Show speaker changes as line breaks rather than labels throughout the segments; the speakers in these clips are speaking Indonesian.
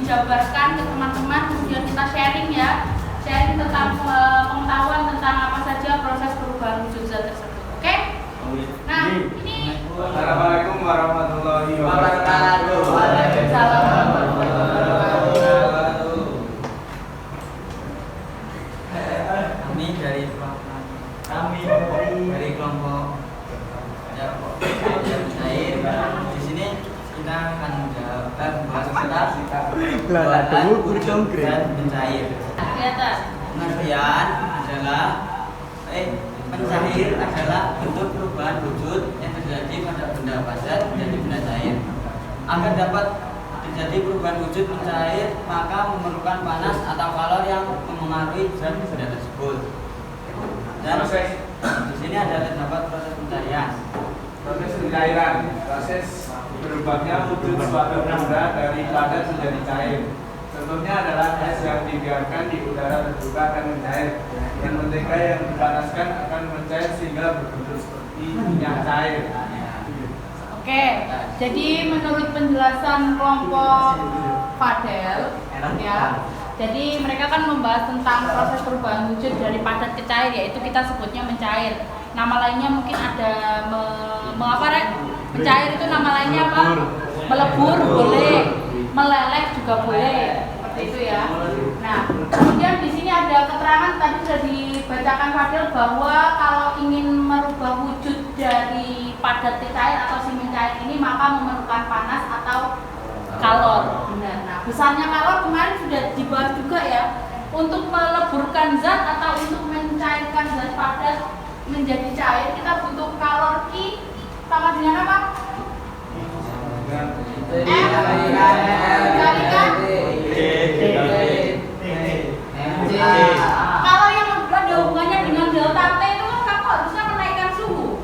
dijabarkan ke teman-teman, kemudian kita sharing ya, sharing tentang pengetahuan tentang apa saja proses perubahan wujud zat tersebut. Oke? Nah, ini
Assalamualaikum warahmatullahi wabarakatuh.
Waalaikumsalam warahmatullahi wabarakatuh.
Kami dari kelompok cair. Di sini kita akan membahas tentang pencair.
Di atas.
Pengertian adalah pencair adalah bentuk perubahan wujud yang terjadi pada benda padat menjadi benda cair. Agar dapat terjadi perubahan wujud mencair, maka memerlukan panas atau kalor yang memengaruhi zat benda tersebut. Dan di sini ada terdapat proses pencarian.
Proses pencairan, proses berubahnya wujud suatu benda dari padat menjadi cair. Contohnya adalah es yang dibiarkan di udara terbuka akan mencair, dan mentega yang dipanaskan akan mencair sehingga berbentuk seperti minyak cair.
Oke, jadi menurut penjelasan kelompok Fadel, ya, jadi mereka kan membahas tentang proses perubahan wujud dari padat ke cair, yaitu kita sebutnya mencair. Nama lainnya mungkin ada mencair itu nama lainnya apa? Melebur boleh, meleleh juga boleh, seperti itu ya. Nah, kemudian di sini ada keterangan tadi sudah dibacakan Fadel bahwa kalau ingin merubah wujud dari padat ke cair atau si mencair ini maka memerlukan panas atau kalor. Benar. Nah, besarnya kalor kemarin sudah dibahas juga ya. Untuk meleburkan zat atau untuk mencairkan zat padat menjadi cair kita butuh kalor Q sama dengan apa? Dikalikan kalau yang ada hubungannya dengan delta T itu kan kamu harusnya menaikkan suhu.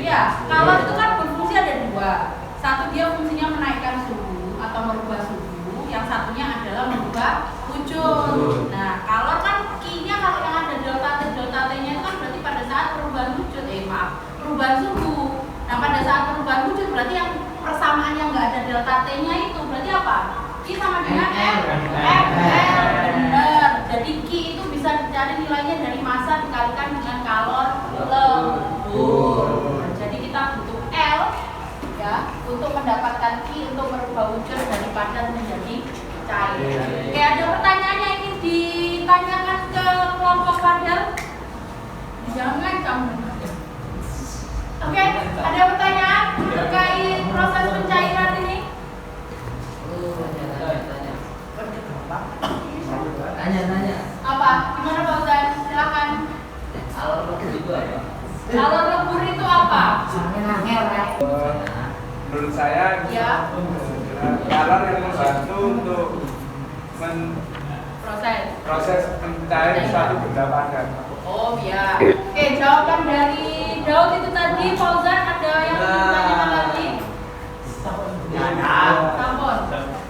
Ya, kalor itu kan berfungsi ada dua. Satu dia fungsinya menaikkan suhu atau merubah suhu, yang satunya adalah merubah wujud. Nah, kalor kan Q-nya kalau yang ada delta T-nya itu kan berarti pada saat perubahan wujud, perubahan suhu. Nah, pada saat perubahan wujud berarti yang persamaan yang nggak ada delta T-nya itu berarti apa? Q sama dengan F. Benar. Jadi Q itu bisa dicari nilainya dari massa dikalikan dengan kalor lembur. Jadi kita butuh L ya untuk mendapatkan Q untuk merubah wujud dari padat menjadi cair. Oke, ada pertanyaan yang ingin ditanyakan ke kelompok Fadel? Jangan kamu. Oke, ada pertanyaan terkait proses pencairan ini?
Tanya.
Apa? Gimana Pak Ustaz? Silakan.
Kalor lebur itu apa?
Kalor lebur itu apa?
Menurut saya,
Ya.
kalor yang membantu untuk proses pencair suatu benda padat.
Oh ya. Oke, jawaban dari Daud itu tadi. Fauzan ada yang ingin ditanyakan lagi? Sampun.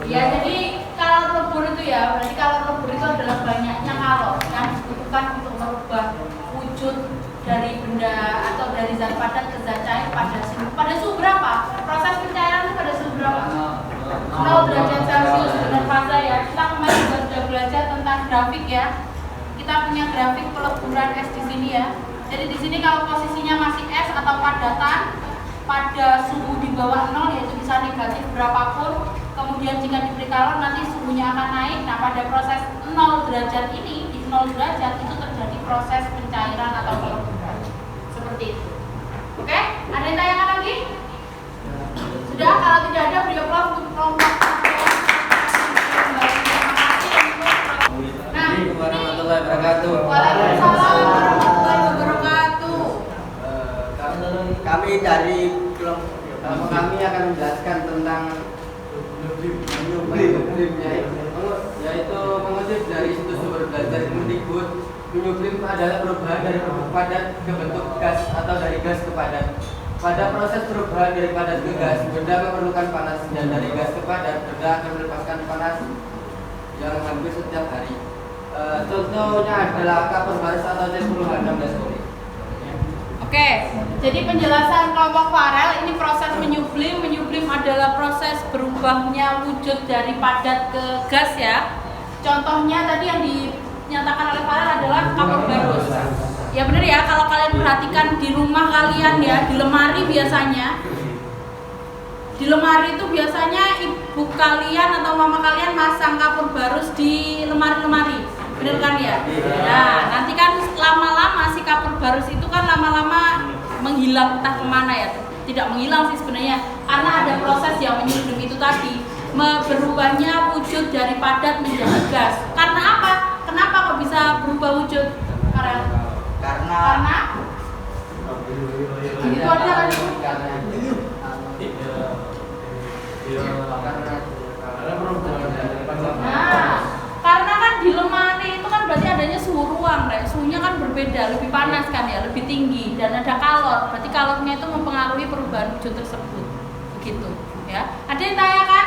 Ya, jadi kalor lebur itu ya, berarti kalor lebur itu adalah banyaknya kalor yang dibutuhkan untuk merubah wujud dari benda atau dari zat padat ke zat cair pada suhu berapa? Proses pencairan itu pada suhu berapa? 0 derajat Celcius, benar fasa ya. Kita kemarin juga sudah belajar tentang grafik ya. Kita punya grafik peleburan es di sini ya. Jadi di sini kalau posisinya masih es atau padatan pada suhu di bawah 0 yaitu bisa negatif berapapun, kemudian jika diberi kalor nanti suhunya akan naik. Nah, pada proses 0 derajat ini, di 0 derajat itu terjadi proses pencairan atau peleburan. Seperti itu. Oke? Ada yang tanyakan lagi? Sudah, kalau tidak ada beri aplaus untuk kelompok. Nah, ini
Warahmatullahi wabarakatuh.
Waalaikumsalam warahmatullahi wabarakatuh.
Kami dari kelompok kami akan menjelaskan tentang Menyublim yaitu mengutip dari situs sumber belajar Kemendikbud. Menyublim adalah perubahan dari bentuk padat ke bentuk gas atau dari gas ke padat. Pada proses perubahan dari padat ke gas, benda memerlukan panas, dan dari gas ke padat, benda akan melepaskan panas yang hampir setiap hari. Contohnya adalah kapur baris atau C10H16.
Oke, Oke, jadi penjelasan kelompok Farel ini proses menyublim. Menyublim adalah proses berubahnya wujud dari padat ke gas ya. Contohnya tadi yang dinyatakan oleh Farel adalah kapur barus. Ya benar ya, kalau kalian perhatikan di rumah kalian ya, di lemari biasanya, di lemari itu biasanya ibu kalian atau mama kalian masang kapur barus di lemari-lemari, bener kan ya? Nah, nanti kan lama-lama si kapur barus itu kan lama-lama menghilang entah kemana ya. Tidak menghilang sih sebenarnya, karena ada proses yang menyublim itu tadi, berubahnya wujud dari padat menjadi gas. Karena apa? Kenapa kok bisa berubah wujud? Karena itu aja kan itu. Nah, karena kan di lemari itu kan berarti adanya suhu ruang, Rek. Suhunya kan berbeda, lebih panas kan ya, lebih tinggi dan ada kalor. Berarti kalornya itu mempengaruhi perubahan wujud tersebut. Begitu, ya. Ada yang tanya kan?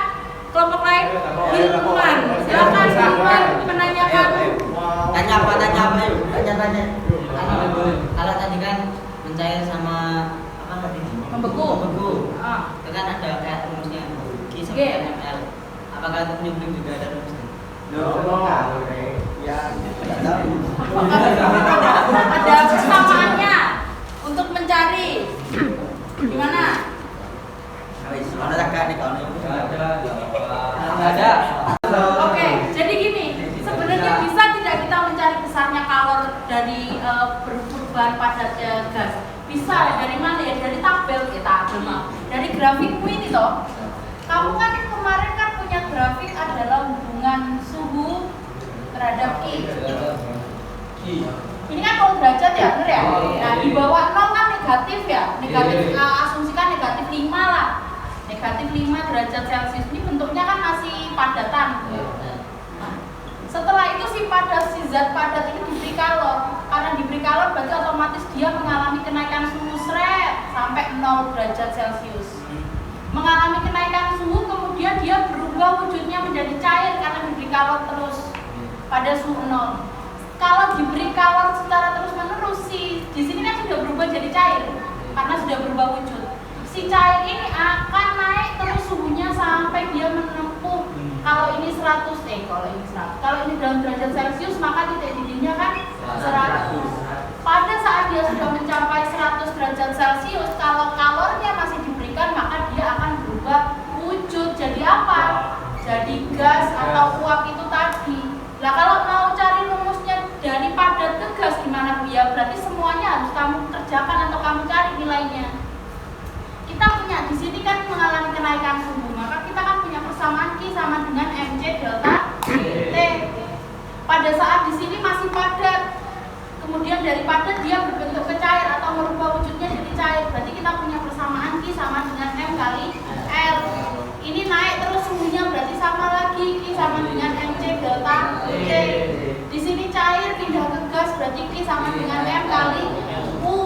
Kelompok lain? Hilman. Silakan Hilman menanyakan.
Tanya apa yuk? Tanya. Kalau tadi kan mencair sama apa tadi?
Membeku.
Itu kan ada kayak rumusnya Q sama
G.
ml. Apakah untuk menyublim juga ada rumusnya?
Ada persamaannya untuk mencari. Gimana?
Ada.
Oke, jadi gini, sebenarnya bisa tidak kita mencari besarnya kalor dari perubahan padatnya gas? Bisa, dari mana ya? Dari tabel dari grafikmu ini toh. Kamu kan kemarin kan punya grafik adalah hubungan suhu terhadap Q. Ini kan 0 derajat ya, benar ya? Nah, di bawah 0 kan negatif ya, negatif asumsikan negatif 5 lah. Negatif 5 derajat Celcius ini bentuknya kan masih padatan. Nah, setelah itu si zat padat ini diberi kalor. Karena diberi kalor berarti otomatis dia mengalami kenaikan suhu sampai 0 derajat Celcius. Mengalami kenaikan suhu, kemudian dia berubah wujudnya menjadi cair karena diberi kalor terus pada suhu 0. Kalau diberi kalor secara terus-menerus, di sini kan sudah berubah jadi cair karena sudah berubah wujud. Si cair ini akan naik terus suhunya sampai dia menempuh, kalau ini 100, kalau ini dalam derajat Celcius maka titik didihnya kan 100. Pada saat dia sudah mencapai 100 derajat Celcius, kalau kalornya masih diberikan maka dia akan berubah wujud jadi apa? Jadi gas atau uap itu tadi. Nah, kalau mau cari rumusnya dari padat ke gas gimana Bu ya? Berarti semuanya harus kamu kerjakan atau kamu cari nilainya. Kita punya di sini kan mengalami kenaikan suhu, maka kita kan punya persamaan Q sama dengan mc delta T. Pada saat di sini masih padat, kemudian dari padat dia berbentuk ke cair atau merubah wujudnya jadi cair. Berarti kita punya persamaan Q sama dengan M kali L. Ini naik terus suhunya berarti sama lagi Q sama dengan mc delta T. Di sini cair pindah ke gas berarti Q sama dengan M kali U.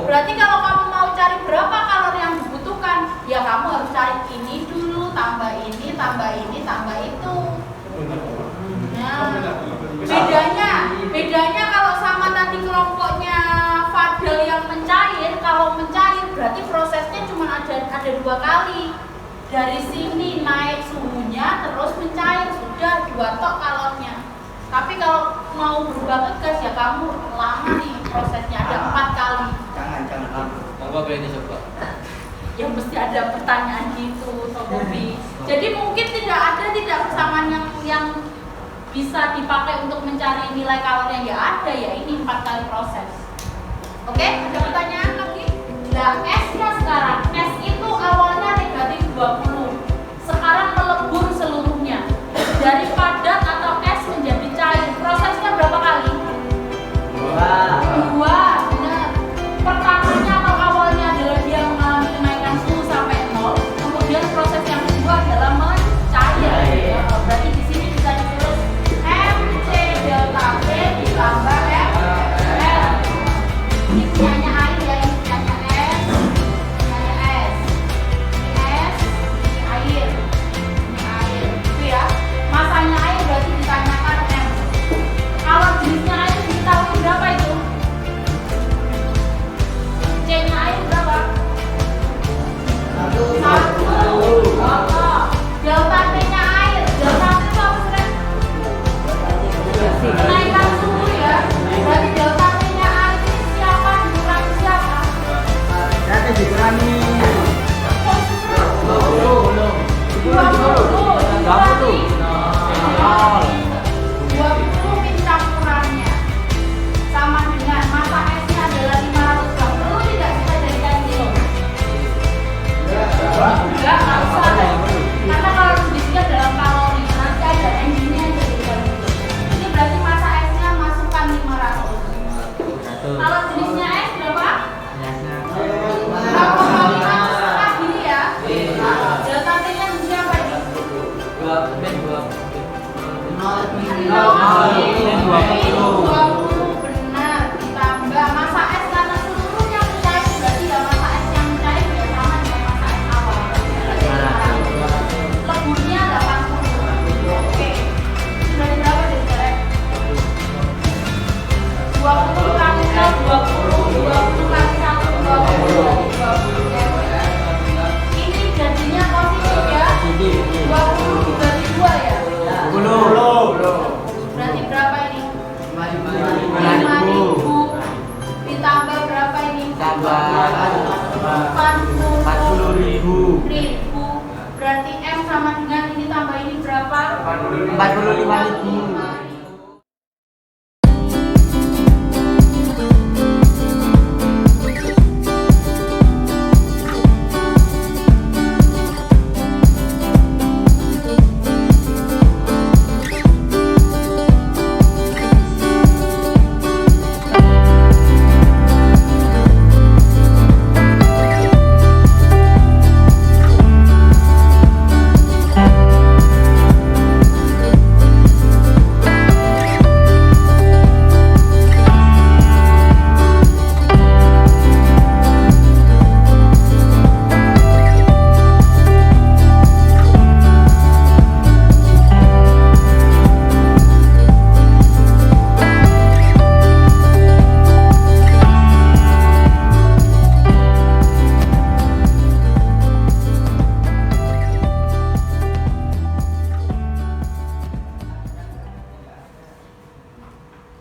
Berarti kalau kamu mau cari berapa kalori yang dibutuhkan, ya kamu harus cari ini dulu, tambah ini, tambah ini, tambah itu. Nah, bedanya kalau sama tadi kelompoknya Fadel yang mencair, kalau mencair berarti prosesnya cuma ada 2 kali. Dari sini naik suhunya terus mencair, sudah 2 tok kalornya. Tapi kalau mau berubah ke gas ya kamu lama nih prosesnya, ada 4 kali.
Jangan lama. Coba boleh dicoba.
Ya mesti ada pertanyaan gitu, Sobobi. Jadi mungkin tidak persamaan yang bisa dipakai untuk mencari nilai kalor yang ada ya ini 4 kali proses. Oke, ada pertanyaan lagi? Nah, S-nya sekarang, S itu awalnya negatif 20, sekarang melebur seluruhnya. Dari padat atau S menjadi cair, prosesnya berapa kali? 2, benar. Pertamanya atau awalnya adalah dia mengalami kenaikan suhu sampai 0, kemudian proses yang kedua adalah mencair. Berarti di sini bisa ditulis mc delta T ditambah M L. Ini punyanya air ya, ini punyanya S, punyanya S. Ini S, ini air, itu ya. Masanya Benar, ditambah masa es karena seluruhnya mencair berarti ya masa es yang mencair ya sama dengan masa es awal. Leburnya 80. Oke. Sudah berapa deh, Derek? 20 kali 20 kali 1 20 ya. Ini jadinya positif ya. 20 dibagi 2 ya.
10.
Berarti berapa ini?
5.000.
5.000 ditambah berapa ini?
Tambah
40.000. Berarti M sama dengan ini tambah ini berapa?
45.000.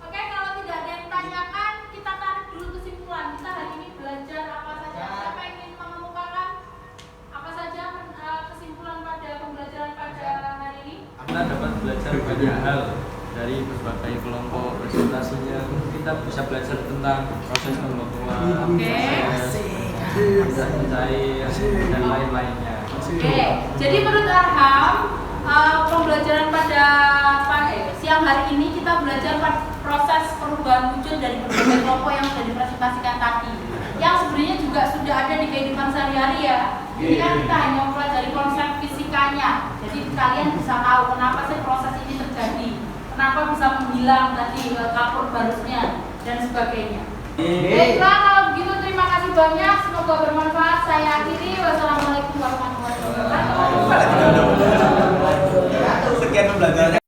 Oke, kalau tidak ada yang tanyakan, kita tarik dulu kesimpulan. Kita hari ini belajar apa saja. Siapa yang ingin mengemukakan apa saja kesimpulan pada pembelajaran pada hari ini?
Kita dapat belajar banyak hal dari berbagai kelompok presentasinya. Kita bisa belajar tentang proses pembentukan, proses mencair dan lain-lainnya.
Oke, jadi menurut Arham, pembelajaran pada siang hari ini kita belajar proses perubahan wujud dari berbagai kelompok yang sudah dipresentasikan tadi. Yang sebenarnya juga sudah ada di kehidupan sehari-hari ya. Ini kan kita hanya mempelajari konsep fisikanya. Jadi kalian bisa tahu kenapa sih proses ini terjadi, kenapa bisa menghilang tadi kapur barusnya dan sebagainya. Baiklah, kalau begitu terima kasih banyak, semoga bermanfaat. Saya akhiri, wassalamualaikum warahmatullahi wabarakatuh.
Sekian pembelajarannya.